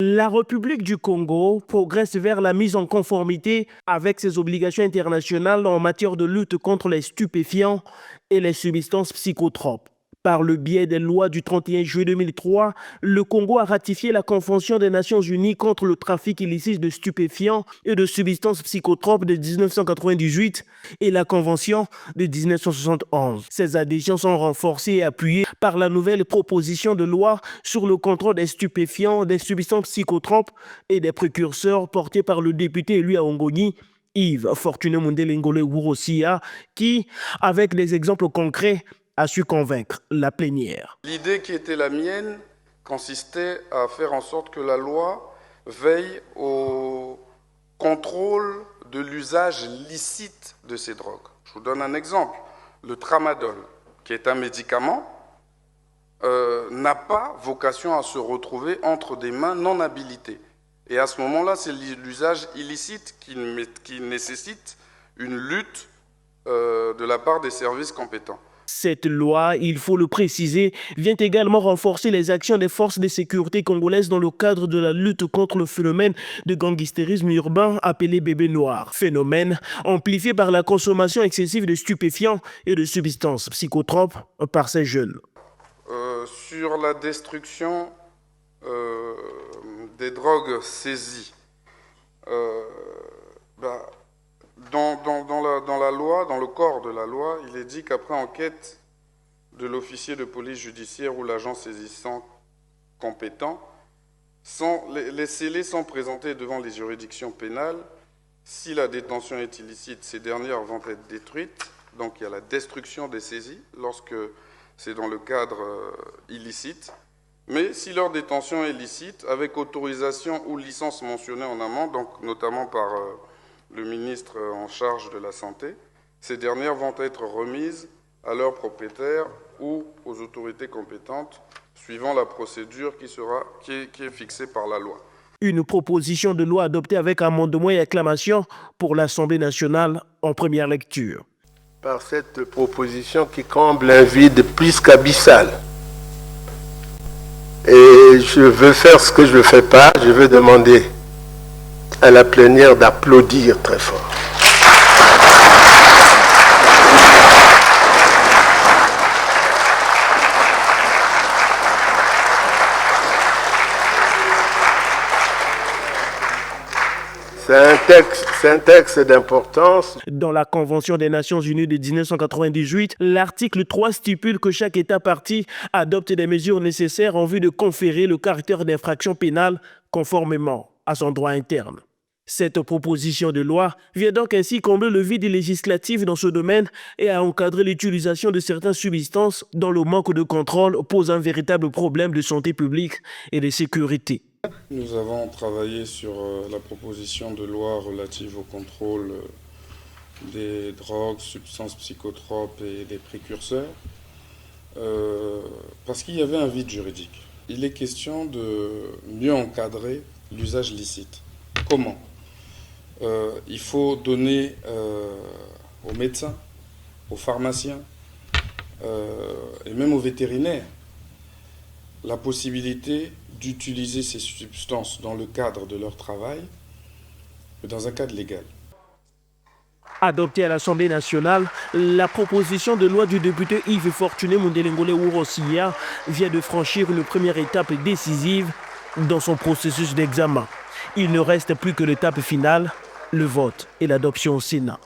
La République du Congo progresse vers la mise en conformité avec ses obligations internationales en matière de lutte contre les stupéfiants et les substances psychotropes. Par le biais des lois du 31 juillet 2003, le Congo a ratifié la Convention des Nations Unies contre le trafic illicite de stupéfiants et de substances psychotropes de 1998 et la Convention de 1971. Ces adhésions sont renforcées et appuyées par la nouvelle proposition de loi sur le contrôle des stupéfiants, des substances psychotropes et des précurseurs portée par le député élu à Ongoni, Yves Fortuné Mundele Ngolé Wurosia, qui, avec des exemples concrets, a su convaincre la plénière. L'idée qui était la mienne consistait à faire en sorte que la loi veille au contrôle de l'usage licite de ces drogues. Je vous donne un exemple. Le tramadol, qui est un médicament, n'a pas vocation à se retrouver entre des mains non habilitées. Et à ce moment-là, c'est l'usage illicite qui nécessite une lutte de la part des services compétents. Cette loi, il faut le préciser, vient également renforcer les actions des forces de sécurité congolaises dans le cadre de la lutte contre le phénomène de gangstérisme urbain appelé bébé noir. Phénomène amplifié par la consommation excessive de stupéfiants et de substances psychotropes par ces jeunes. Sur la destruction des drogues saisies, dans la loi, dans le corps de la loi, il est dit qu'après enquête de l'officier de police judiciaire ou l'agent saisissant compétent, les scellés sont présentés devant les juridictions pénales. Si la détention est illicite, ces dernières vont être détruites. Donc il y a la destruction des saisies lorsque c'est dans le cadre illicite. Mais si leur détention est licite, avec autorisation ou licence mentionnée en amont, donc notamment par le ministre en charge de la Santé, ces dernières vont être remises à leurs propriétaires ou aux autorités compétentes, suivant la procédure qui est fixée par la loi. Une proposition de loi adoptée avec amendement et acclamation pour l'Assemblée nationale en première lecture. Par cette proposition qui comble un vide plus qu'abyssal. Et je veux faire ce que je ne fais pas, je veux demander à la plénière d'applaudir très fort. C'est un texte d'importance. Dans la Convention des Nations Unies de 1998, l'article 3 stipule que chaque État partie adopte des mesures nécessaires en vue de conférer le caractère d'infraction pénale conformément à son droit interne. Cette proposition de loi vient donc ainsi combler le vide législatif dans ce domaine et à encadrer l'utilisation de certaines substances dont le manque de contrôle pose un véritable problème de santé publique et de sécurité. Nous avons travaillé sur la proposition de loi relative au contrôle des drogues, substances psychotropes et des précurseurs parce qu'il y avait un vide juridique. Il est question de mieux encadrer l'usage licite. Comment ? Il faut donner aux médecins, aux pharmaciens et même aux vétérinaires la possibilité d'utiliser ces substances dans le cadre de leur travail, mais dans un cadre légal. Adoptée à l'Assemblée nationale, la proposition de loi du député Yves Fortuné Mundele Ngolé Wurosia vient de franchir une première étape décisive dans son processus d'examen. Il ne reste plus que l'étape finale, le vote et l'adoption au Sénat.